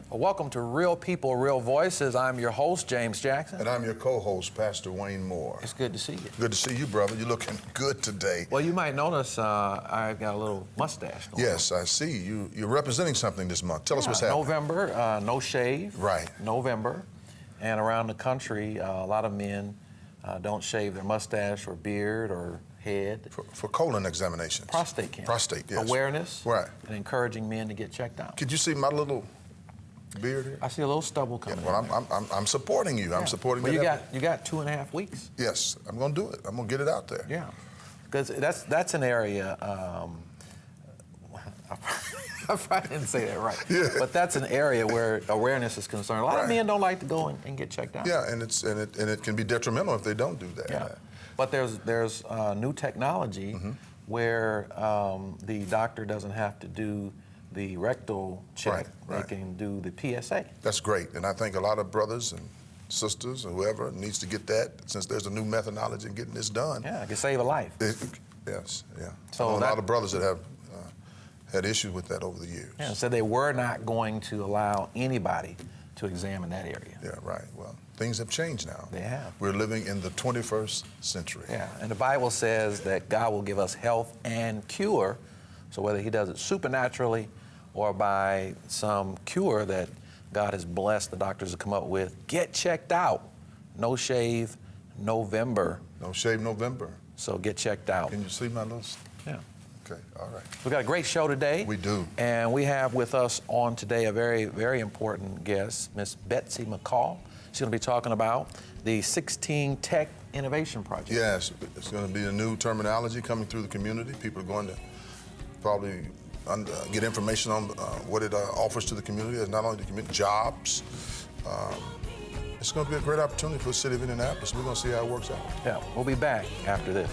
Well, welcome to Real People, Real Voices. I'm your host, James Jackson. And I'm your co-host, Pastor Wayne Moore. It's good to see you. Good to see you, brother. You're looking good today. Well, you might notice I've got a little mustache going Yes, I see. You're representing something this month. Tell us what's happening. November, no shave. Right. November. And around the country, a lot of men don't shave their mustache or beard or head. For colon examinations. Prostate cancer. Prostate, yes. Awareness. Right. And encouraging men to get checked out. Could you see my little beard here? I see a little stubble coming. Yeah, well, I'm supporting you. Yeah. I'm supporting you. Well, you got 2.5 weeks. Yes, I'm going to do it. I'm going to get it out there. Yeah, because that's an area. I probably didn't say that right. Yeah. But that's an area where awareness is concerned. A lot of men don't like to go and get checked out. Yeah, and it can be detrimental if they don't do that. Yeah. But there's new technology where the doctor doesn't have to do the rectal check. Right. They can do the PSA. That's great, and I think a lot of brothers and sisters or whoever needs to get that, since there's a new methodology in getting this done. Yeah, it can save a life. Yes, yeah. So I know a lot of brothers that have had issues with that over the years. Yeah, so they were not going to allow anybody to examine that area. Yeah, right. Well, things have changed now. They have. We're living in the 21st century. Yeah, and the Bible says that God will give us health and cure. So whether he does it supernaturally or by some cure that God has blessed the doctors to come up with, get checked out. No shave November. No shave November. So get checked out. Can you see my little... Yeah. Okay, all right. We've got a great show today. We do. And we have with us on today a very, very important guest, Miss Betsy McCaw. She's going to be talking about the 16 Tech Innovation Project. Yes, it's going to be a new terminology coming through the community. People are going to probably get information on what it offers to the community, as not only the community, jobs. It's going to be a great opportunity for the city of Indianapolis. We're going to see how it works out. Yeah, we'll be back after this.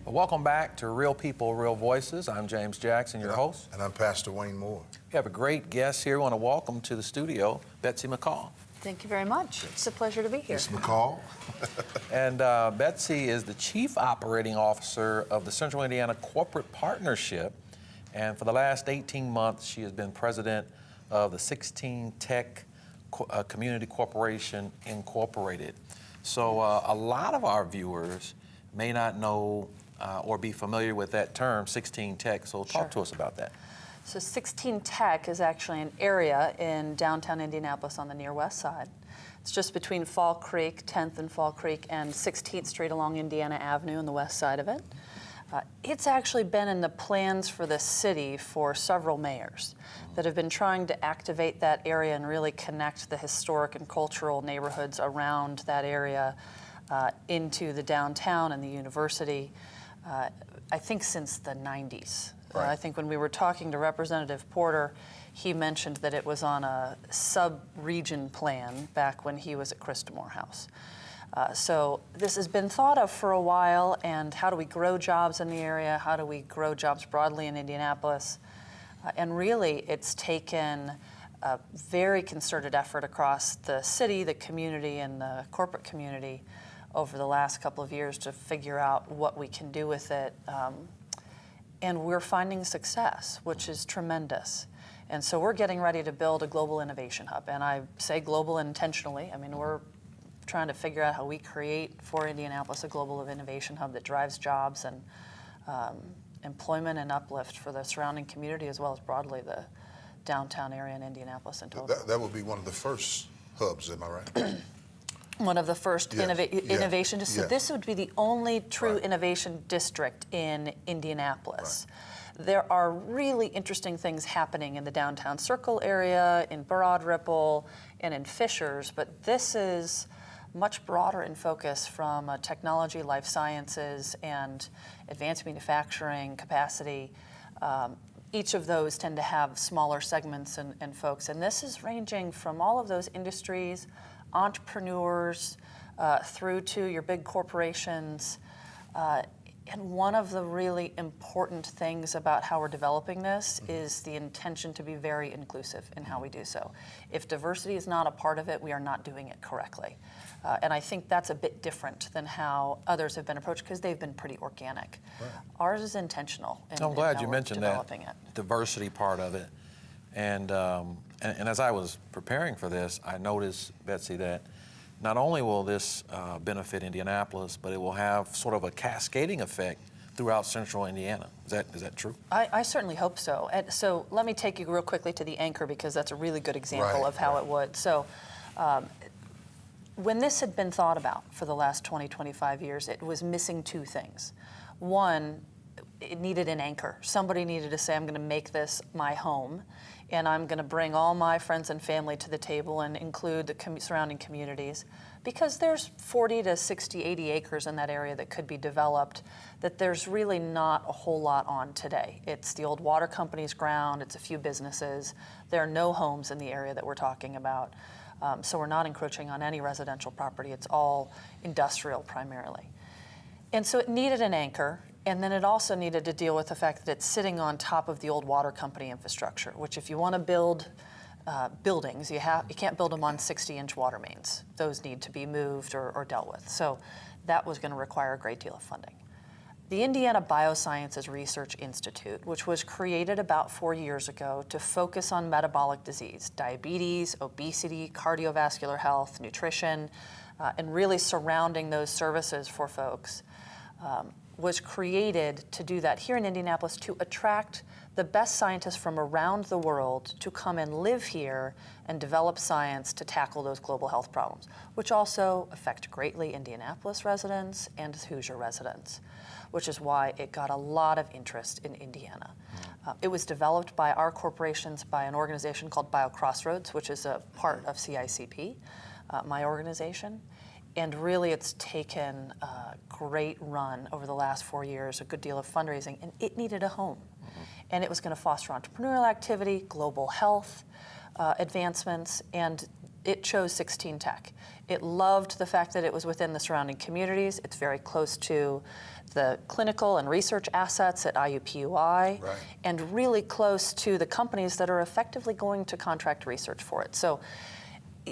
Welcome back to Real People, Real Voices. I'm James Jackson, your host. And I'm Pastor Wayne Moore. We have a great guest here. We want to welcome to the studio, Betsy McCaw. Thank you very much. It's a pleasure to be here. Ms. McCaw. And Betsy is the Chief Operating Officer of the Central Indiana Corporate Partnership. And for the last 18 months, she has been president of the 16 Tech Community Corporation Incorporated. So a lot of our viewers may not know or be familiar with that term, 16 Tech, so talk to us about that. So 16 Tech is actually an area in downtown Indianapolis on the near west side. It's just between Fall Creek, 10th and Fall Creek, and 16th Street along Indiana Avenue on the west side of it. It's actually been in the plans for the city for several mayors that have been trying to activate that area and really connect the historic and cultural neighborhoods around that area into the downtown and the university. I think since the 90s. Right. I think when we were talking to Representative Porter, he mentioned that it was on a sub-region plan back when he was at Christamore House. So this has been thought of for a while, and how do we grow jobs in the area? How do we grow jobs broadly in Indianapolis? And really, it's taken a very concerted effort across the city, the community, and the corporate community over the last couple of years to figure out what we can do with it. And we're finding success, which is tremendous. And so we're getting ready to build a global innovation hub. And I say global intentionally. I mean, we're trying to figure out how we create for Indianapolis a global innovation hub that drives jobs and employment and uplift for the surrounding community, as well as broadly the downtown area in Indianapolis in total. That would be one of the first hubs, am I right? One of the first innovation districts. So this would be the only true innovation district in Indianapolis. Right. There are really interesting things happening in the downtown Circle area, in Broad Ripple, and in Fishers, but this is much broader in focus from technology, life sciences, and advanced manufacturing capacity. Each of those tend to have smaller segments and folks, and this is ranging from all of those industries, entrepreneurs, through to your big corporations. And one of the really important things about how we're developing this is the intention to be very inclusive in how we do so. If diversity is not a part of it, we are not doing it correctly. And I think that's a bit different than how others have been approached because they've been pretty organic. Right. Ours is intentional. I'm glad you we're mentioned developing that it. diversity part of it. And as I was preparing for this, I noticed, Betsy, that not only will this benefit Indianapolis, but it will have sort of a cascading effect throughout central Indiana. Is that true? I certainly hope so. And so let me take you real quickly to the anchor because that's a really good example of how it would. So when this had been thought about for the last 20, 25 years, it was missing two things. One, it needed an anchor. Somebody needed to say, I'm going to make this my home, and I'm going to bring all my friends and family to the table and include the surrounding communities, because there's 40 to 60, 80 acres in that area that could be developed that there's really not a whole lot on today. It's the old water company's ground, it's a few businesses. There are no homes in the area that we're talking about. So we're not encroaching on any residential property. It's all industrial primarily. And so it needed an anchor, and then it also needed to deal with the fact that it's sitting on top of the old water company infrastructure, which if you want to build buildings, you can't build them on 60-inch water mains. Those need to be moved or dealt with. So that was going to require a great deal of funding. The Indiana Biosciences Research Institute, which was created about 4 years ago to focus on metabolic disease, diabetes, obesity, cardiovascular health, nutrition, and really surrounding those services for folks, was created to do that here in Indianapolis to attract the best scientists from around the world to come and live here and develop science to tackle those global health problems, which also affect greatly Indianapolis residents and Hoosier residents, which is why it got a lot of interest in Indiana. It was developed by our corporations by an organization called BioCrossroads, which is a part of CICP, my organization. And really, it's taken a great run over the last 4 years, a good deal of fundraising, and it needed a home. And it was going to foster entrepreneurial activity, global health advancements, and it chose 16 Tech. It loved the fact that it was within the surrounding communities. It's very close to the clinical and research assets at IUPUI, and really close to the companies that are effectively going to contract research for it. So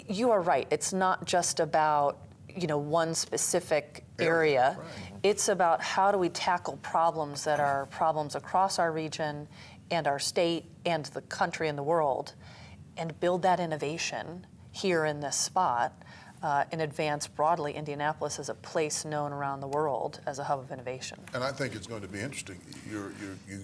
you are right. It's not just about one specific area. It's about how do we tackle problems that are problems across our region and our state and the country and the world, and build that innovation here in this spot and advance broadly Indianapolis as a place known around the world as a hub of innovation. And I think it's going to be interesting. You're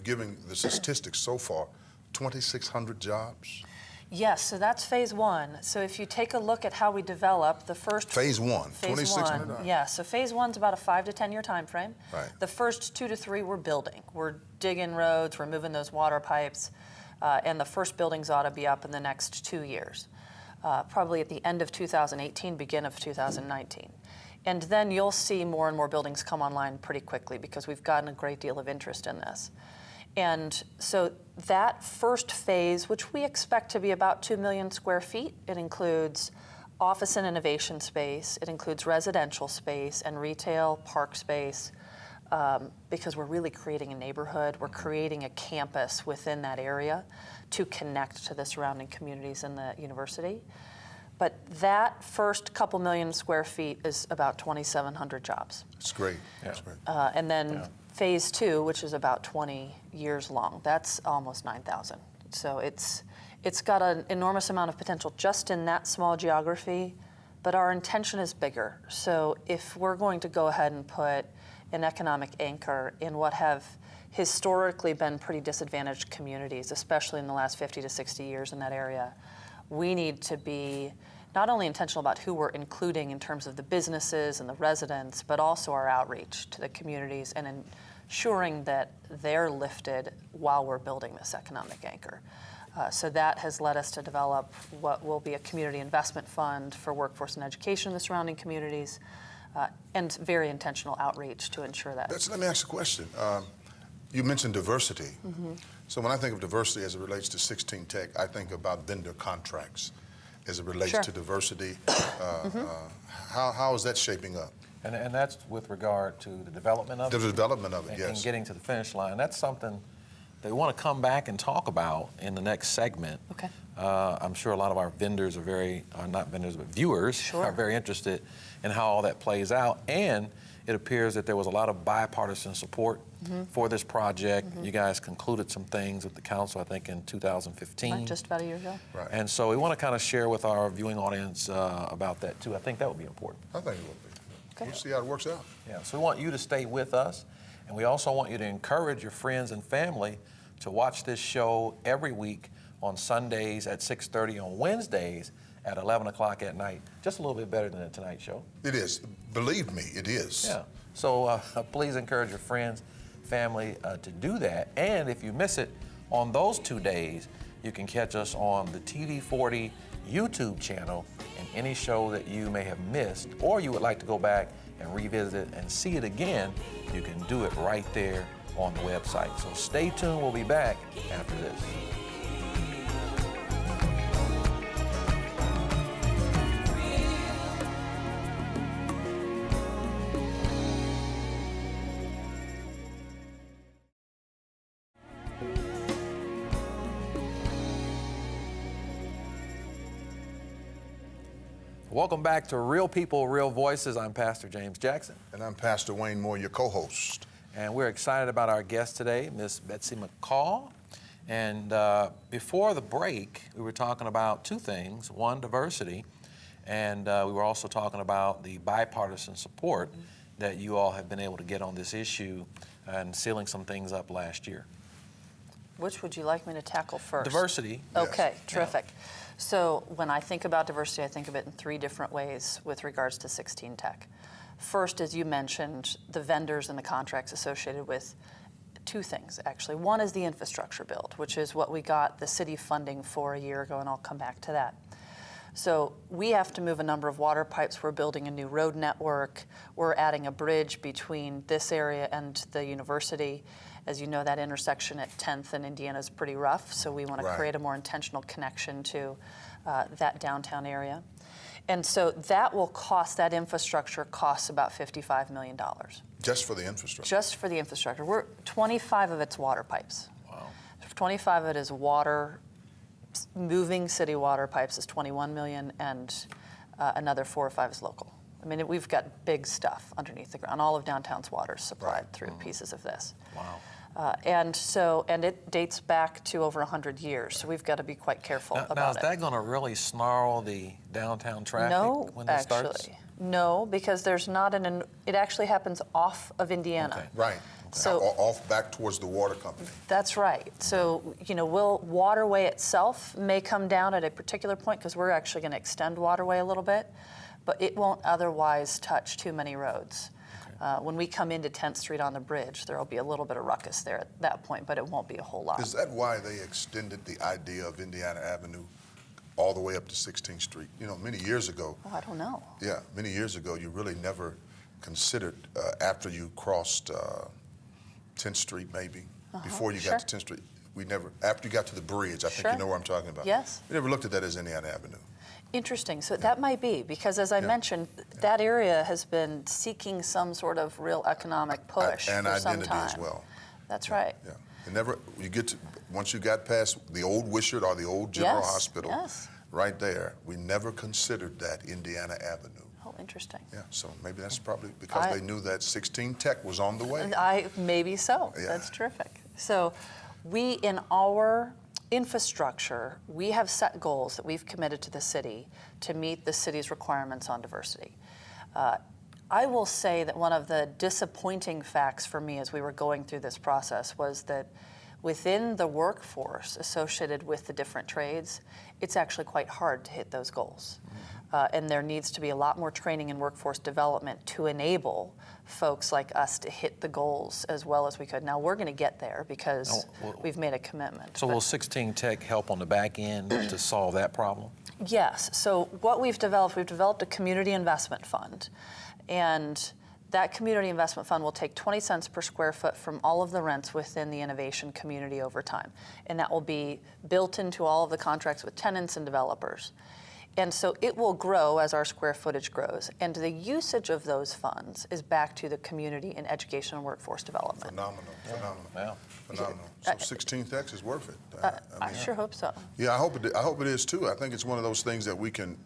giving the statistics so far, 2,600 jobs. Yes, so that's phase one. So if you take a look at how we develop the first... Phase one, 2,600. Yeah, so phase one's about a 5 to 10 year time frame. Right. The first 2 to 3 we're building. We're digging roads, we're moving those water pipes, and the first buildings ought to be up in the next 2 years, probably at the end of 2018, begin of 2019. And then you'll see more and more buildings come online pretty quickly because we've gotten a great deal of interest in this. And so that first phase, which we expect to be about 2 million square feet, it includes office and innovation space, it includes residential space and retail, park space, because we're really creating a neighborhood, we're creating a campus within that area to connect to the surrounding communities and the university. But that first couple million square feet is about 2,700 jobs. It's great. That's great. And then phase two, which is about 20 years long, that's almost 9,000. So it's got an enormous amount of potential just in that small geography, but our intention is bigger. So if we're going to go ahead and put an economic anchor in what have historically been pretty disadvantaged communities, especially in the last 50 to 60 years in that area, we need to be not only intentional about who we're including in terms of the businesses and the residents, but also our outreach to the communities and ensuring that they're lifted while we're building this economic anchor. So that has led us to develop what will be a community investment fund for workforce and education in the surrounding communities, and very intentional outreach to ensure that. Let me ask a question. You mentioned diversity. So when I think of diversity as it relates to 16 Tech, I think about vendor contracts as it relates to diversity. How is that shaping up? And that's with regard to the development of The it. development of it, And yes. getting to the finish line. That's something that we want to come back and talk about in the next segment. Okay. I'm sure a lot of our vendors are not vendors, but viewers Sure. are very interested in how all that plays out. And it appears that there was a lot of bipartisan support for this project. You guys concluded some things with the council, I think, in 2015. Right, just about a year ago. Right. And so we want to kind of share with our viewing audience about that too. I think that would be important. I think it will be. Okay. We'll see how it works out. Yeah, so we want you to stay with us, and we also want you to encourage your friends and family to watch this show every week on Sundays at 6:30, on Wednesdays at 11 o'clock at night. Just a little bit better than the Tonight Show. It is. Believe me, it is. Yeah. So please encourage your friends, family to do that. And if you miss it on those 2 days, you can catch us on the TV40 YouTube channel, and any show that you may have missed or you would like to go back and revisit it and see it again, you can do it right there on the website. So stay tuned. We'll be back after this. Welcome back to Real People, Real Voices. I'm Pastor James Jackson. And I'm Pastor Wayne Moore, your co-host. And we're excited about our guest today, Miss Betsy McCaw. And before the break, we were talking about two things. One, diversity. And we were also talking about the bipartisan support that you all have been able to get on this issue and sealing some things up last year. Which would you like me to tackle first? Diversity. Okay, Yes. terrific. So when I think about diversity, I think of it in three different ways with regards to 16 Tech. First, as you mentioned, the vendors and the contracts associated with two things, actually. One is the infrastructure build, which is what we got the city funding for a year ago, and I'll come back to that. So we have to move a number of water pipes. We're building a new road network. We're adding a bridge between this area and the university. As you know, that intersection at 10th and Indiana is pretty rough, so we want to create a more intentional connection to that downtown area. And so that will cost, that infrastructure costs about $55 million. Just for the infrastructure. Just for the infrastructure. 25 of it's water pipes. Wow. 25 of it is water, moving city water pipes is 21 million, and another 4 or 5 is local. I mean, we've got big stuff underneath the ground. All of downtown's water is supplied through pieces of this. Wow. And it dates back to over 100 years, so we've got to be quite careful about Now, is it. that going to really snarl the downtown traffic No, when this starts? actually. No, because there's not it actually happens off of Indiana. Okay. Right. So- Off back towards the water company. That's right. So, waterway itself may come down at a particular point because we're actually going to extend waterway a little bit, but it won't otherwise touch too many roads. When we come into 10th Street on the bridge, there will be a little bit of ruckus there at that point, but it won't be a whole lot. Is that why they extended the idea of Indiana Avenue all the way up to 16th Street? Many years ago, Oh, I don't know. many years ago, you really never considered, after you crossed 10th Street maybe, before you got to 10th Street, after you got to the bridge, I think Sure. you know where I'm talking about. Yes. We never looked at that as Indiana Avenue. Interesting. So that might be, because as I mentioned, that area has been seeking some sort of real economic push And for some identity time. as well. That's right. Yeah. Once you got past the old Wishart or the old General Yes, Hospital, yes. right there, we never considered that Indiana Avenue. Oh, interesting. Yeah, so maybe that's probably because they knew that 16 Tech was on the way. Maybe so. Yeah. That's terrific. So we, in our infrastructure, we have set goals that we've committed to the city to meet the city's requirements on diversity. I will say that one of the disappointing facts for me as we were going through this process was that within the workforce associated with the different trades, it's actually quite hard to hit those goals. And there needs to be a lot more training and workforce development to enable folks like us to hit the goals as well as we could. Now, we're going to get there because we've made a commitment. So will 16 Tech help on the back end to solve that problem? Yes. So what we've developed a community investment fund. And that community investment fund will take 20 cents per square foot from all of the rents within the innovation community over time. And that will be built into all of the contracts with tenants and developers. And so it will grow as our square footage grows. And the usage of those funds is back to the community in education and workforce development. Phenomenal. Yeah. Phenomenal. So 16th X is worth it. I sure hope so. Yeah, I hope it is too. I think it's one of those things that we can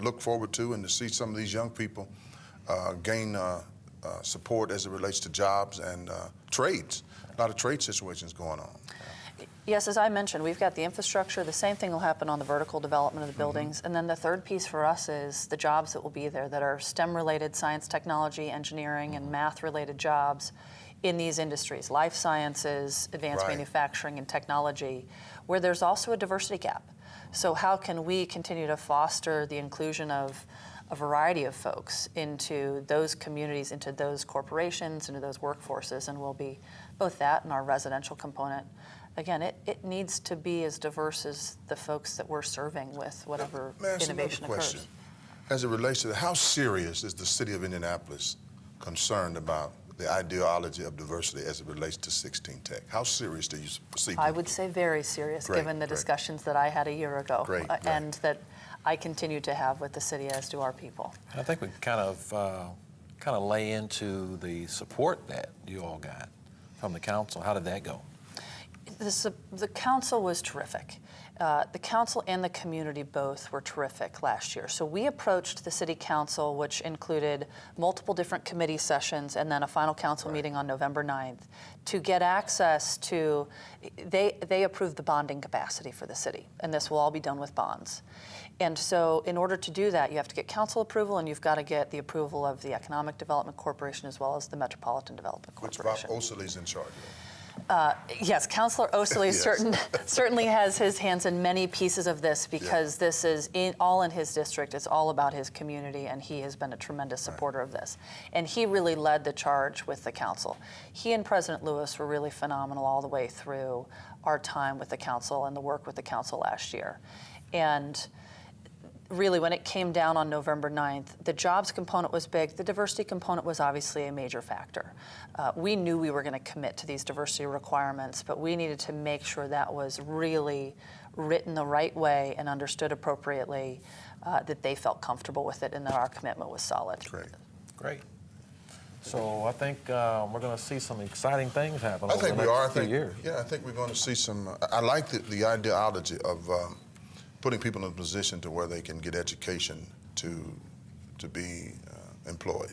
look forward to, and to see some of these young people gain support as it relates to jobs and trades. A lot of trade situations going on. Yes, as I mentioned, we've got the infrastructure. The same thing will happen on the vertical development of the buildings. And then the third piece for us is the jobs that will be there that are STEM-related, science, technology, engineering, and math-related jobs in these industries, life sciences, advanced manufacturing, and technology, where there's also a diversity gap. So how can we continue to foster the inclusion of a variety of folks into those communities, into those corporations, into those workforces, and we'll be both that and our residential component. Again, it needs to be as diverse as the folks that we're serving with whatever innovation occurs. As it relates to how serious is the city of Indianapolis concerned about the ideology of diversity as it relates to 16 Tech? How serious do you perceive? I would say very serious, given the discussions that I had a year ago, and that I continue to have with the city, as do our people. I think we kind of lay into the support that you all got from the council. How did that go? The council was terrific. The council and the community both were terrific last year. So we approached the city council, which included multiple different committee sessions and then a final council meeting on November 9th, to get access to, they approved the bonding capacity for the city, and this will all be done with bonds. And so in order to do that, you have to get council approval, and you've got to get the approval of the Economic Development Corporation as well as the Metropolitan Development Corporation. Which Bob Osley's in charge of. Yes, Councilor Osley certainly has his hands in many pieces of this, because this is all in his district. It's all about his community, and he has been a tremendous supporter of this. And he really led the charge with the council. He and President Lewis were really phenomenal all the way through our time with the council and the work with the council last year. And really, when it came down on November 9th, the jobs component was big. The diversity component was obviously a major factor. We knew we were going to commit to these diversity requirements, but we needed to make sure that was really written the right way and understood appropriately, that they felt comfortable with it, and that our commitment was solid. Great. So I think we're going to see some exciting things happen over the next few years. Yeah, I think we're going to see some. I like the ideology of putting people in a position to where they can get education to be employed.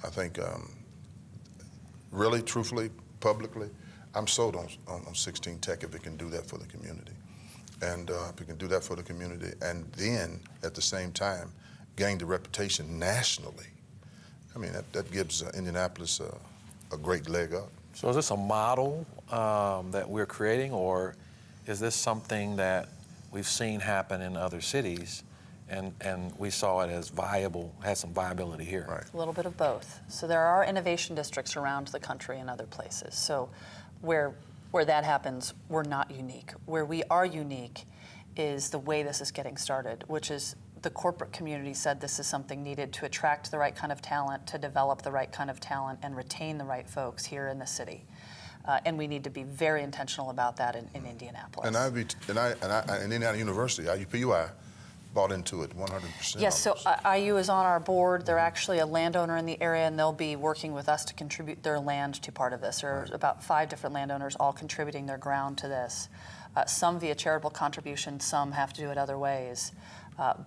I think, really, truthfully, publicly, I'm sold on 16 Tech if it can do that for the community. And if it can do that for the community, and then, at the same time, gain the reputation nationally, I mean, that gives Indianapolis a great leg up. So is this a model that we're creating, or is this something that we've seen happen in other cities, and we saw it as viable, had some viability here? Right. A little bit of both. So there are innovation districts around the country and other places. So where that happens, we're not unique. Where we are unique is the way this is getting started, which is the corporate community said this is something needed to attract the right kind of talent, to develop the right kind of talent, and retain the right folks here in the city. And we need to be very intentional about that in Indianapolis. And Indiana University, IUPUI, bought into it 100%. Yes, so IU is on our board. They're actually a landowner in the area, and they'll be working with us to contribute their land to part of this. There are about 5 different landowners all contributing their ground to this. Some via charitable contributions, some have to do it other ways.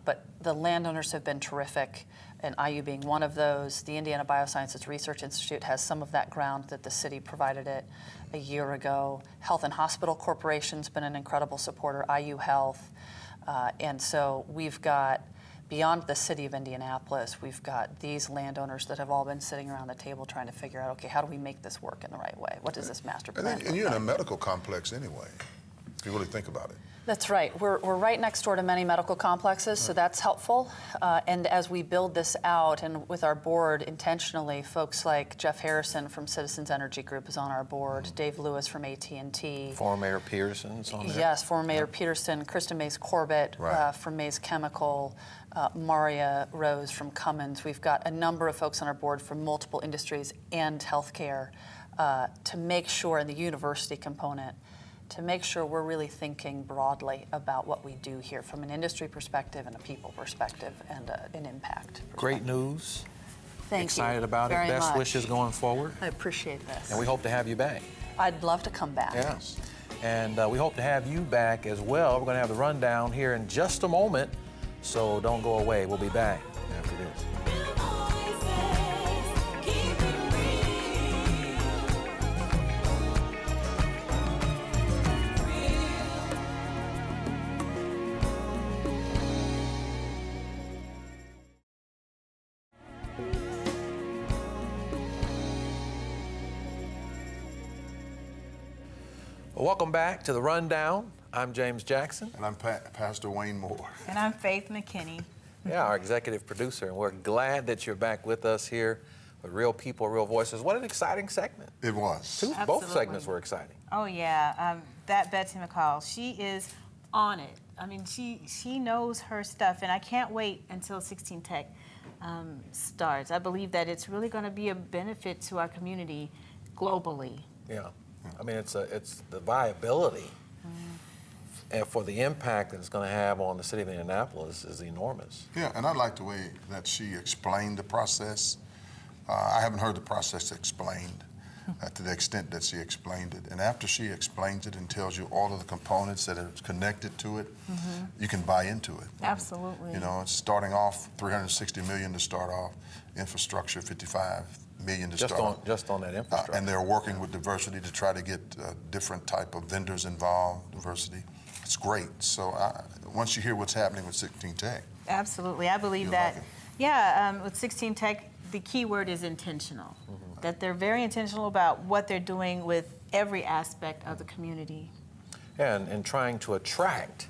But the landowners have been terrific, and IU being one of those. The Indiana Biosciences Research Institute has some of that ground that the city provided it a year ago. Health and Hospital Corporation's been an incredible supporter, IU Health. And so we've got, beyond the city of Indianapolis, we've got these landowners that have all been sitting around the table trying to figure out, okay, how do we make this work in the right way? What does this master plan look like? And you're in a medical complex anyway, if you really think about it. That's right. We're right next door to many medical complexes, so that's helpful. And as we build this out, and with our board intentionally, folks like Jeff Harrison from Citizens Energy Group is on our board, Dave Lewis from AT&T. Former Mayor Peterson's on there. Yes, former Mayor Peterson, Kristen Mays Corbett from Mays Chemical, Maria Rose from Cummins. We've got a number of folks on our board from multiple industries and healthcare to make sure, in the university component, to make sure we're really thinking broadly about what we do here from an industry perspective and a people perspective and an impact perspective. Great news. Thank Excited you about it. very Best much. wishes going forward. I appreciate this. And we hope to have you back. I'd love to come back. Yeah. And we hope to have you back as well. We're going to have the rundown here in just a moment, so don't go away. We'll be back after this. Welcome back to the Rundown. I'm James Jackson. And I'm Pastor Wayne Moore. And I'm Faith McKinney. Yeah, our executive producer, and we're glad that you're back with us here with Real People, Real Voices. What an exciting segment. It was. Both Absolutely. segments were exciting. Oh yeah, that Betsy McCall, she is on it. I mean, she knows her stuff, and I can't wait until 16 Tech starts. I believe that it's really going to be a benefit to our community globally. Yeah. I mean, it's the viability and for the impact that it's going to have on the city of Indianapolis is enormous. Yeah, and I like the way that she explained the process. I haven't heard the process explained to the extent that she explained it. And after she explains it and tells you all of the components that are connected to it, you can buy into it. Absolutely. You know, it's starting off $360 million to start off, infrastructure $55 million to start off. Just on that infrastructure. And they're working with diversity to try to get different type of vendors involved, diversity. It's great. So once you hear what's happening with 16 Tech. Absolutely. I believe You'll that, like it. yeah, with 16 Tech, the key word is intentional. That they're very intentional about what they're doing with every aspect of the community. And trying to attract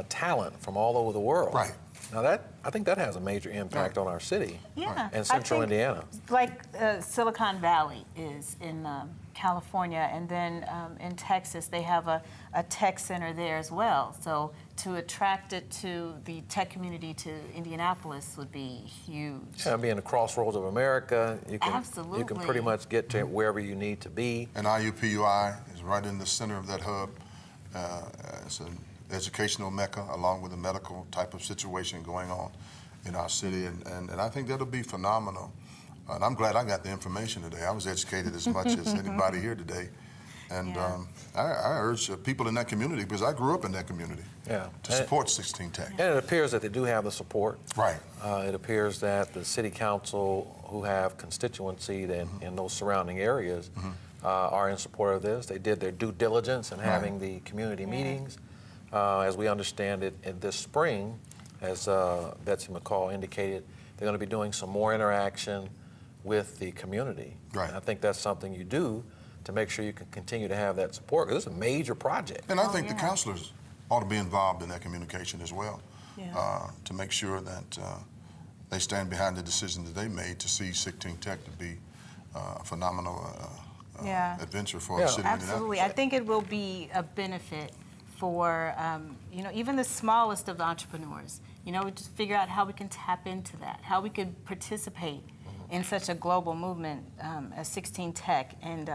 talent from all over the world. Right. Now I think that has a major impact on our city. Yeah. And Central I think, Indiana. Like Silicon Valley is in California, and then in Texas, they have a tech center there as well. So to attract it to the tech community to Indianapolis would be huge. Yeah, being the crossroads of America, you can Absolutely. pretty much get to wherever you need to be. And IUPUI is right in the center of that hub. It's an educational mecca along with a medical type of situation going on in our city. And I think that'll be phenomenal. And I'm glad I got the information today. I was educated as much as anybody here today. And Yeah. I urge people in that community, because I grew up in that community, Yeah. to support 16 Tech. And it appears that they do have the support. Right. It appears that the city council, who have constituency in those surrounding areas, are in support of this. They did their due diligence in having the community meetings. As we understand it, in this spring, as Betsy McCall indicated, they're going to be doing some more interaction with the community. Right. And I think that's something you do to make sure you can continue to have that support, because it's a major project. And I think the yeah. counselors ought to be involved in that communication as well, Yeah. to make sure that they stand behind the decision that they made to see 16 Tech to be a phenomenal Yeah. adventure for Yeah. the city of Absolutely. Indianapolis. I think it will be a benefit for, even the smallest of the entrepreneurs. We just figure out how we can tap into that, how we could participate in such a global movement as 16 Tech. And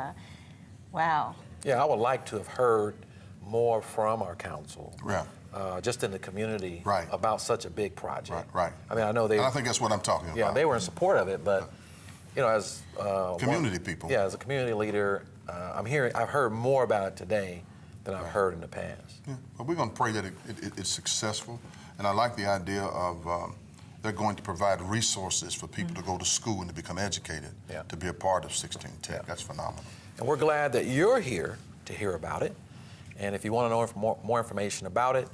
wow. Yeah, I would like to have heard more from our council. Yeah. Just in the community Right. about such a big project. Right. I mean, I know they. And I think that's what I'm talking about. Yeah, they were in support of it, but as Community people. Yeah, as a community leader, I've heard more about it today than I've heard in the past. Yeah. But we're going to pray that it's successful. And I like the idea of they're going to provide resources for people to go to school and to become educated, to be a part of 16 Tech. Yeah. That's phenomenal. And we're glad that you're here to hear about it. And if you want to know more information about it,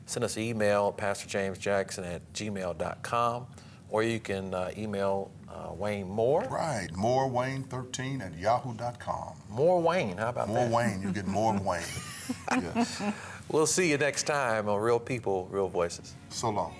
send us an email at pastorjamesjackson@gmail.com, or you can email Wayne Moore. Right. MoreWayne13@yahoo.com. More Wayne, how about More that? Wayne. You get more Wayne. Yes. We'll see you next time on Real People, Real Voices. So long.